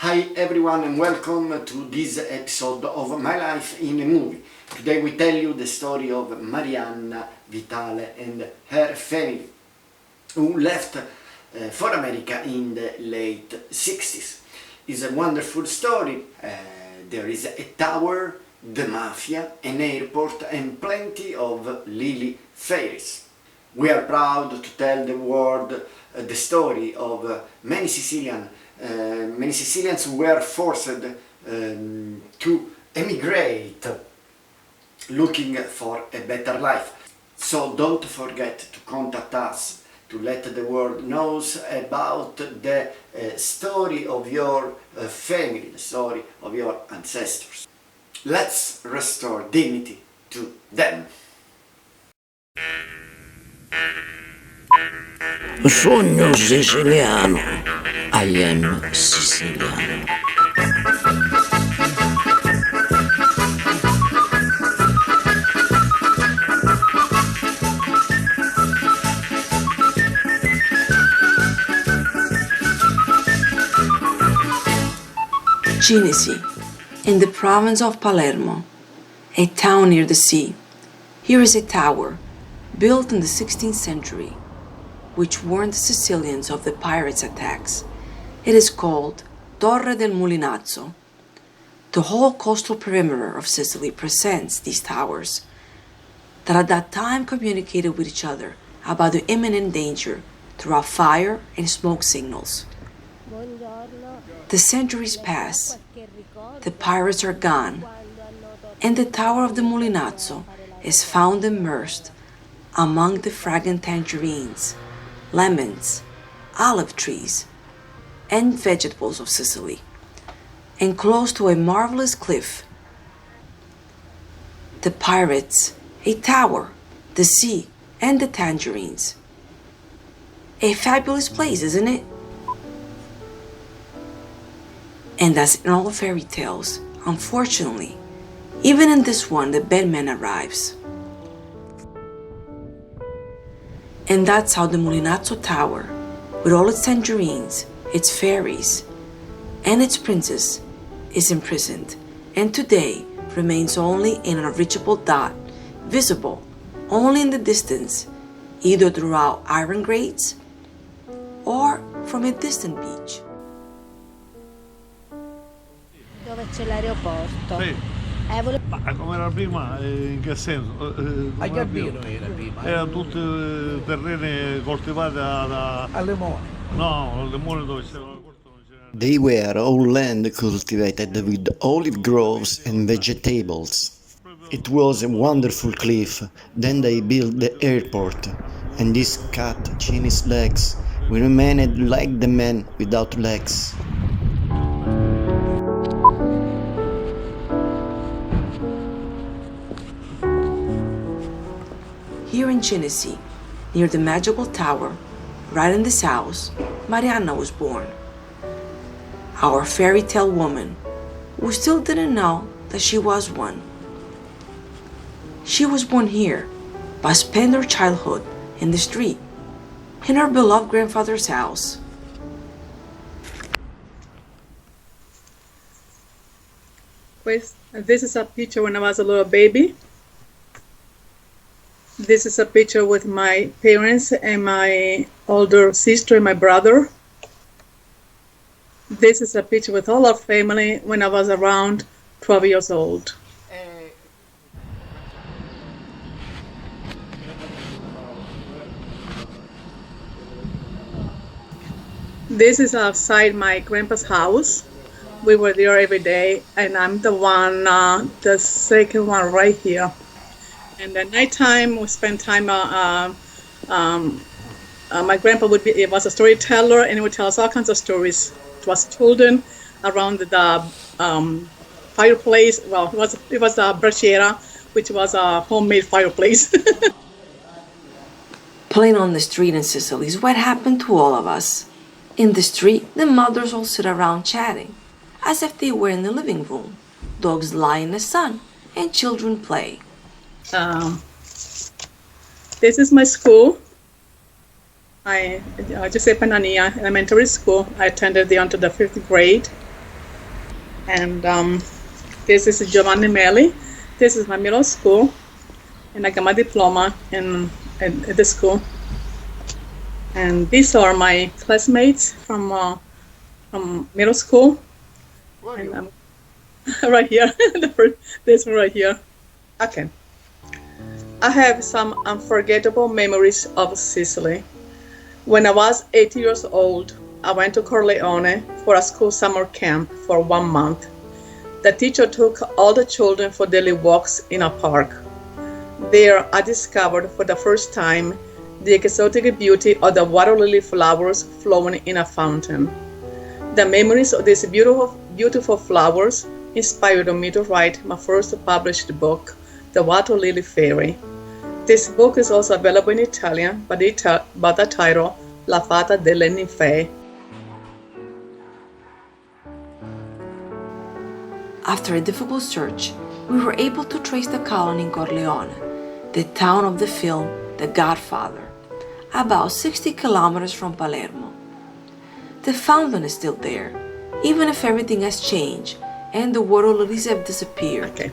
Hi everyone and welcome to this episode of My Life in a Movie. Today we tell you the story of Marianna Vitale and her family who left for America in the late 60s. It's a wonderful story. There is a tower, the mafia, an airport and plenty of lily fairies. We are proud to tell the world the story of many Sicilians who were forced to emigrate looking for a better life. So don't forget to contact us to let the world knows about the story of your family, the story of your ancestors. Let's restore dignity to them. Sogno siciliano, I am siciliano. Cinisi, in the province of Palermo, a town near the sea. Here is a tower, built in the 16th century, which warned the Sicilians of the pirates' attacks. It is called Torre del Mulinazzo. The whole coastal perimeter of Sicily presents these towers that at that time communicated with each other about the imminent danger through fire and smoke signals. The centuries pass, the pirates are gone, and the tower of the Mulinazzo is found immersed among the fragrant tangerines, lemons, olive trees, and vegetables of Sicily, and close to a marvelous cliff. The pirates, a tower, the sea, and the tangerines. A fabulous place, isn't it? And as in all fairy tales, unfortunately, even in this one, the bad man arrives. And that's how the Mulinazzo Tower, with all its tangerines, its fairies, and its princess, is imprisoned, and today remains only an unreachable dot, visible only in the distance, either throughout iron grates or from a distant beach. Dove c'è l'aeroporto? Sì. Ma come era prima, in che senso? A Garbino era prima. Erano tutti terreni coltivati A Lemone. No, a Lemone dove c'era la corte non c'era. They were all land cultivated with olive groves and vegetables. It was a wonderful cliff. Then they built the airport, and these cut Chinese legs we remained like the man without legs. Here in Cinisi, near the magical tower, right in this house, Marianna was born. Our fairy tale woman, who still didn't know that she was one. She was born here, but spent her childhood in the street, in her beloved grandfather's house. This is a picture when I was a little baby. This is a picture with my parents and my older sister and my brother. This is a picture with all our family when I was around 12 years old. This is outside my grandpa's house. We were there every day, and I'm the second one right here. And at nighttime, we spent time. My grandpa was a storyteller, and he would tell us all kinds of stories to us children around the fireplace. Well, it was a braciera, which was a homemade fireplace. Playing on the street in Sicily is what happened to all of us. In the street, the mothers all sit around chatting, as if they were in the living room. Dogs lie in the sun, and children play. This is my school. Giuseppe Nania Elementary School. I attended there until the 5th grade. And this is Giovanni Melli. This is my middle school, and I got my diploma at the school. And these are my classmates from middle school. And right here, this one right here. Okay. I have some unforgettable memories of Sicily. When I was 8 years old, I went to Corleone for a school summer camp for 1 month. The teacher took all the children for daily walks in a park. There, I discovered for the first time the exotic beauty of the water lily flowers flowing in a fountain. The memories of these beautiful flowers inspired me to write my first published book, The Water Lily Fairy. This book is also available in Italian by the title La Fata delle Ninfee. After a difficult search, we were able to trace the colony in Corleone, the town of the film The Godfather, about 60 kilometers from Palermo. The fountain is still there, even if everything has changed and the water lilies have disappeared. Okay.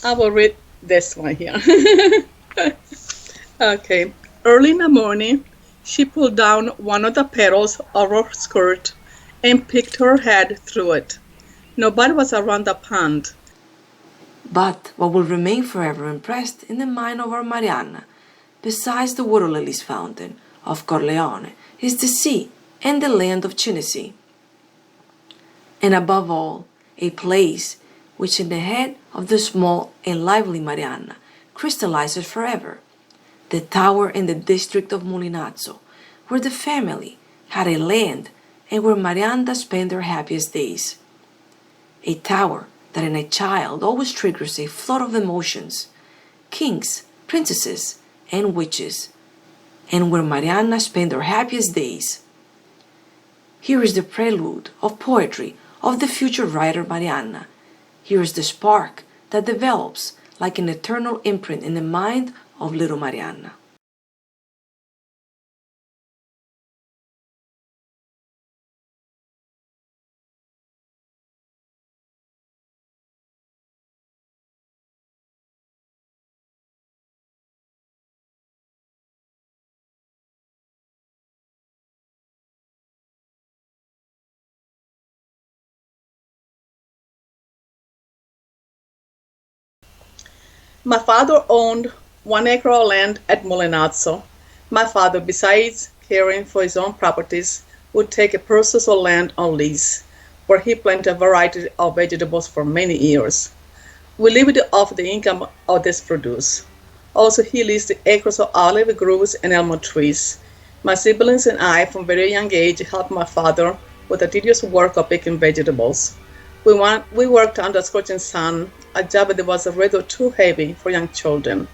I will read this one here. Okay. Early in the morning, she pulled down one of the petals of her skirt and peeked her head through it. Nobody was around the pond. But what will remain forever impressed in the mind of our Marianna, besides the water lilies fountain of Corleone, is the sea and the land of Cinisi. And above all, a place which in the head of the small and lively Marianna crystallizes forever, the tower in the district of Mulinazzo, where the family had a land and where Marianna spent her happiest days. A tower that in a child always triggers a flood of emotions, kings, princesses, and witches, and where Marianna spent her happiest days. Here is the prelude of poetry of the future writer Marianna. Here is the spark that develops like an eternal imprint in the mind of little Marianna. My father owned 1 acre of land at Mulinazzo. My father, besides caring for his own properties, would take a parcel of land on lease, where he planted a variety of vegetables for many years. We lived off the income of this produce. Also, he leased acres of olive groves and almond trees. My siblings and I, from a very young age, helped my father with the tedious work of picking vegetables. We worked under the scorching sun, a job that was rather too heavy for young children.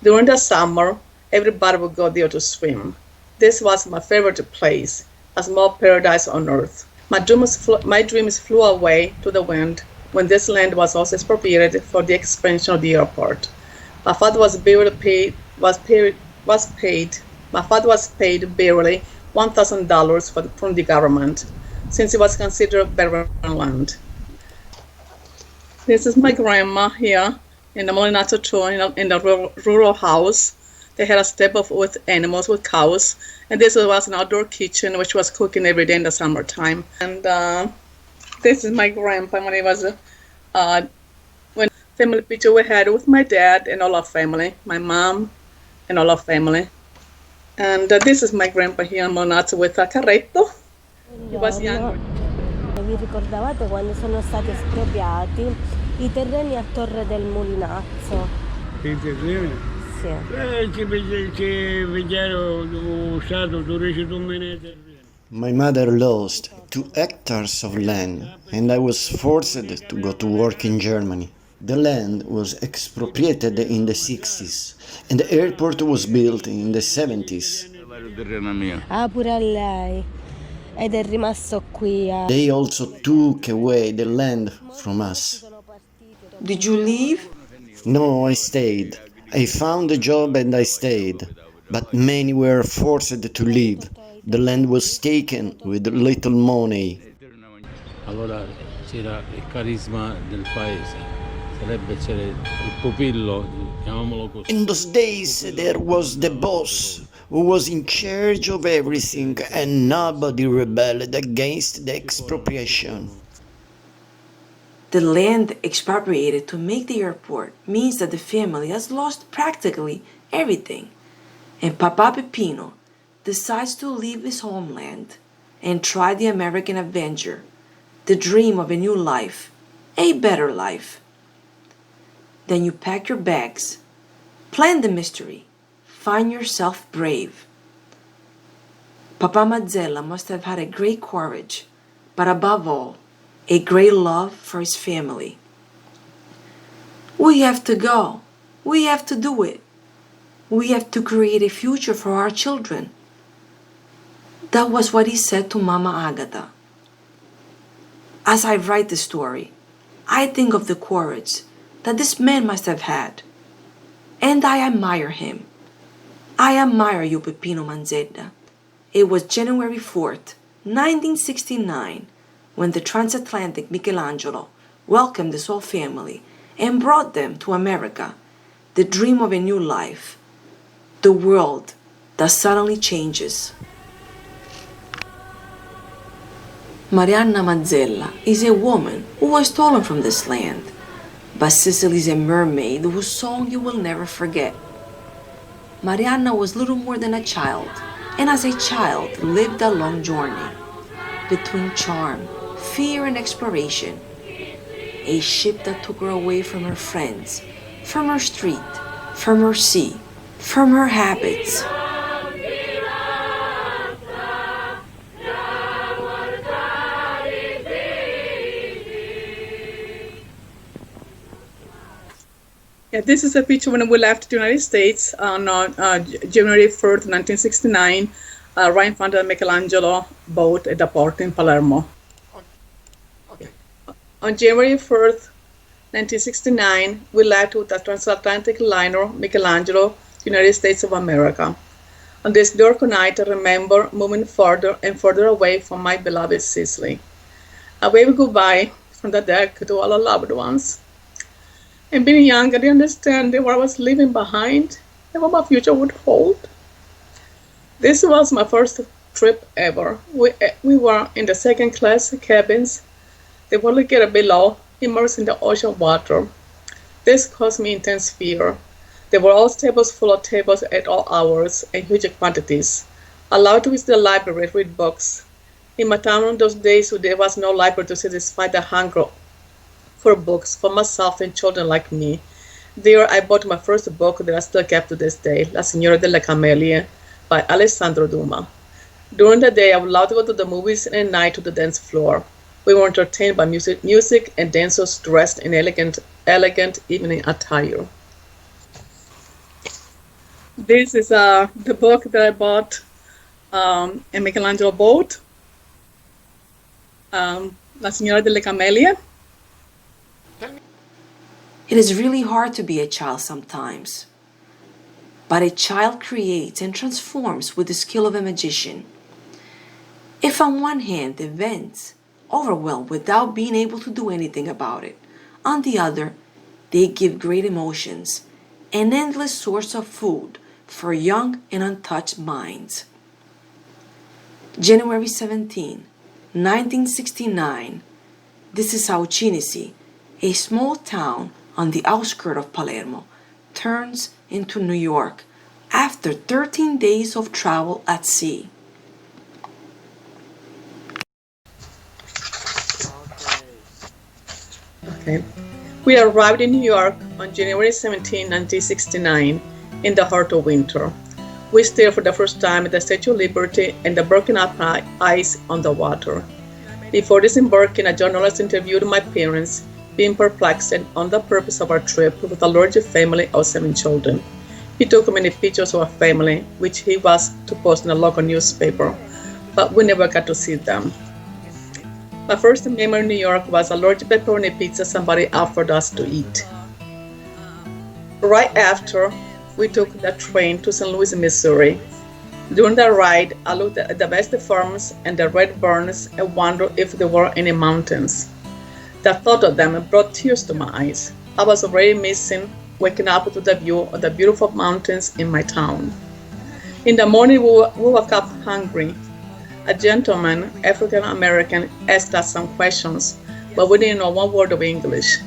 During the summer, everybody would go there to swim. This was my favorite place, a small paradise on earth. My dreams flew away to the wind when this land was also expropriated for the expansion of the airport. My father was paid barely $1,000 from the government, since it was considered barren land. This is my grandma here in the Mulinazzo town in the rural house. They had a stable with animals, with cows, and this was an outdoor kitchen which was cooking every day in the summertime. And this is my grandpa when he was when family picture we had with my dad and all our family, my mom and all our family. And this is my grandpa here in Mulinazzo with a carretto. He was young. Vi ricordavate quando sono stati espropriati i terreni a Torre del Mulinazzo? I terreni? Sì. Ci vediamo stato 12.000 terreni. My mother lost 2 hectares of land and I was forced to go to work in Germany. The land was expropriated in the 60s and the airport was built in the 70s. Ah, pure a lei. Ed è rimasto qui a... They also took away the land from us. Did you leave? No, I stayed. I found a job and I stayed. But many were forced to leave. The land was taken with little money. Allora c'era il carisma del paese, c'era il pupillo, chiamiamolo così. In those days, there was the boss who was in charge of everything, and nobody rebelled against the expropriation. The land expropriated to make the airport means that the family has lost practically everything, and Papa Peppino decides to leave his homeland and try the American adventure, the dream of a new life, a better life. Then you pack your bags, plan the mystery, find yourself brave. Papa Manzella must have had a great courage, but above all, a great love for his family. We have to go. We have to do it. We have to create a future for our children. That was what he said to Mama Agata. As I write the story, I think of the courage that this man must have had. And I admire him. I admire you, Peppino Manzella. It was January 4th, 1969, when the transatlantic Michelangelo welcomed his whole family and brought them to America, the dream of a new life, the world that suddenly changes. Marianna Manzella is a woman who was stolen from this land, but Sicily is a mermaid whose song you will never forget. Marianna was little more than a child, and as a child lived a long journey between charm, fear, and exploration. A ship that took her away from her friends, from her street, from her sea, from her habits. Yeah, this is a picture when we left the United States on January 3rd, 1969, right in front of the Michelangelo boat at the port in Palermo. Okay. On January 4th, 1969, we left with the transatlantic liner Michelangelo, United States of America. On this dark night, I remember moving further and further away from my beloved Sicily. I waved goodbye from the deck to all our loved ones. And being young, I didn't understand what I was leaving behind and what my future would hold. This was my first trip ever. We were in the second class cabins. They were located below, immersed in the ocean water. This caused me intense fear. There were all tables full of tables at all hours and huge quantities. Allowed to visit the library, read books. In my town in those days, there was no library to satisfy the hunger for books for myself and children like me. There I bought my first book that I still kept to this day, La Signora delle Camelie by Alessandro Dumas. During the day, I would love to go to the movies and at night to the dance floor. We were entertained by music and dancers dressed in elegant evening attire. This is the book that I bought in Michelangelo boat, La Signora delle Camelie. It is really hard to be a child sometimes. But a child creates and transforms with the skill of a magician. If on one hand events overwhelm without being able to do anything about it, on the other, they give great emotions, an endless source of food for young and untouched minds. January 17, 1969, this is how Cinisi, a small town on the outskirts of Palermo, turns into New York after 13 days of travel at sea. Okay. We arrived in New York on January 17, 1969, in the heart of winter. We stared for the first time at the Statue of Liberty and the broken up ice on the water. Before disembarking, a journalist interviewed my parents, being perplexed on the purpose of our trip with a large family of 7 children. He took many pictures of our family, which he was to post in a local newspaper, but we never got to see them. My first memory in New York was a large pepperoni pizza somebody offered us to eat. Right after, we took the train to St. Louis, Missouri. During the ride, I looked at the vast farms and the red barns and wondered if there were any mountains. The thought of them brought tears to my eyes. I was already missing waking up to the view of the beautiful mountains in my town. In the morning, we woke up hungry. A gentleman, African American, asked us some questions, but we didn't know one word of English.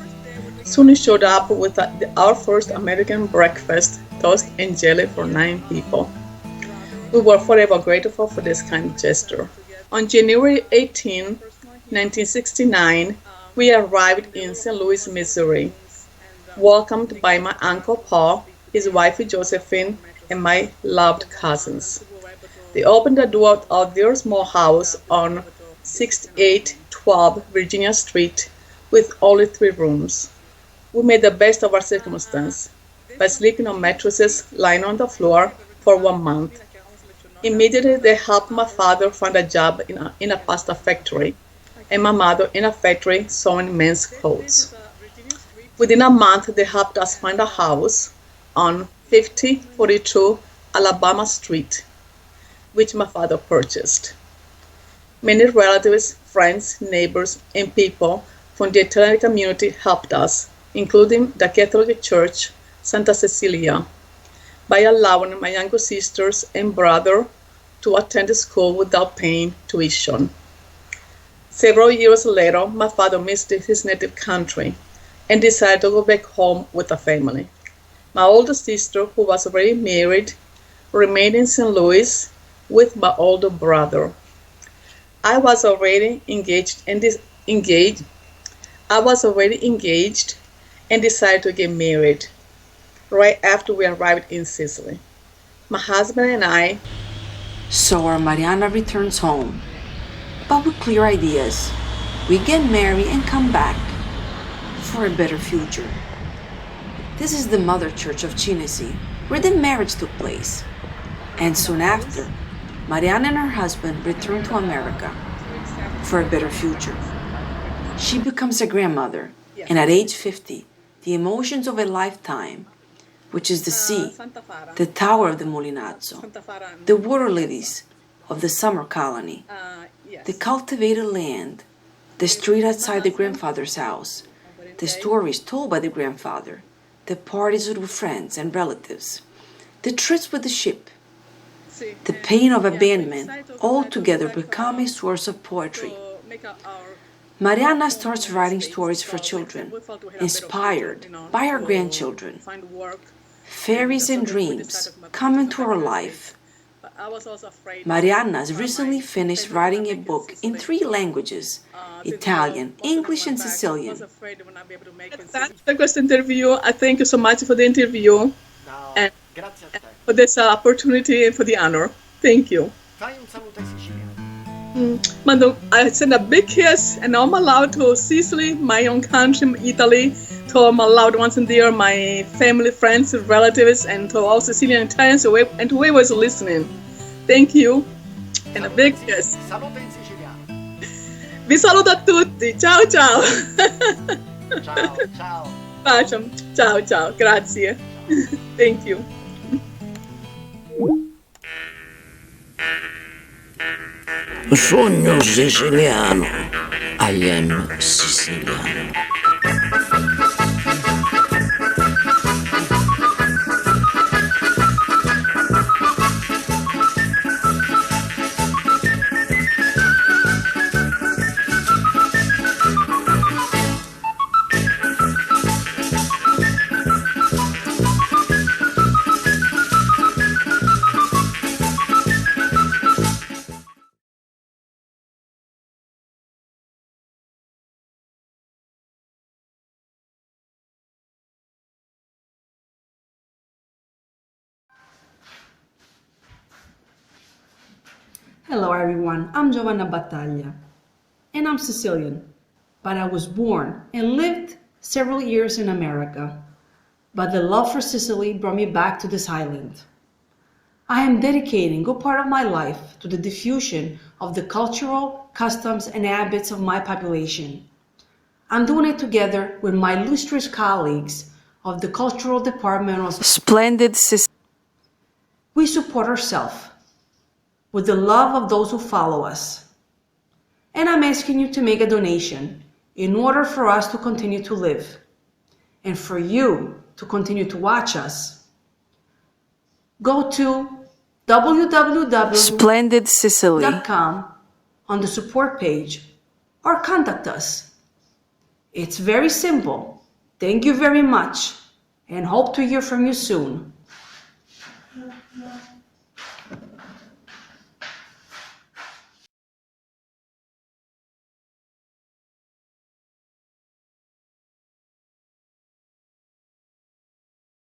Soon he showed up with our first American breakfast, toast and jelly for 9 people. We were forever grateful for this kind gesture. On January 18, 1969, we arrived in St. Louis, Missouri, welcomed by my Uncle Paul, his wife Josephine, and my loved cousins. They opened the door of their small house on 6812 Virginia Street with only 3 rooms. We made the best of our circumstance by sleeping on mattresses lying on the floor for 1 month. Immediately, they helped my father find a job in a pasta factory, and my mother in a factory sewing men's clothes. Within a month, they helped us find a house on 5042 Alabama Street, which my father purchased. Many relatives, friends, neighbors, and people from the Italian community helped us, including the Catholic Church, Santa Cecilia, by allowing my younger sisters and brother to attend school without paying tuition. Several years later, my father missed his native country and decided to go back home with the family. My older sister, who was already married, remained in St. Louis with my older brother. I was already engaged and decided to get married right after we arrived in Sicily. My husband and I. So our Marianna returns home, but with clear ideas. We get married and come back for a better future. This is the mother church of Cinisi, where the marriage took place. And soon after, Marianna and her husband return to America for a better future. She becomes a grandmother, and at age 50, the emotions of a lifetime, which is the sea, the tower of the Mulinazzo, the water lilies of the summer colony, the cultivated land, the street outside the grandfather's house, the stories told by the grandfather, the parties with friends and relatives, the trips with the ship, the pain of abandonment, all together become a source of poetry. Marianna starts writing stories for children, inspired by her grandchildren. Fairies and dreams come into her life. Marianna has recently finished writing a book in 3 languages, Italian, English, and Sicilian. That's the first interview. I thank you so much for the interview and for this opportunity and for the honor. Thank you. Fai un saluto ai siciliani. I send a big kiss and all my love to Sicily, my own country, Italy, to all my loved ones in there, my family, friends, relatives, and to all Sicilian Italians and to whoever is listening. Thank you and a big kiss. Saluto in siciliano. Vi saluto a tutti. Ciao ciao. Ciao, ciao. Bacio. Ciao ciao. Grazie. Thank you. Sogno siciliano. I am siciliano. Hello everyone, I'm Giovanna Battaglia, and I'm Sicilian, but I was born and lived several years in America, but the love for Sicily brought me back to this island. I am dedicating a part of my life to the diffusion of the cultural, customs, and habits of my population. I'm doing it together with my illustrious colleagues of the Cultural Department of Splendid Sicily. We support ourselves with the love of those who follow us. And I'm asking you to make a donation in order for us to continue to live and for you to continue to watch us, go to www.splendidsicily.com on the support page or contact us. It's very simple. Thank you very much and hope to hear from you soon.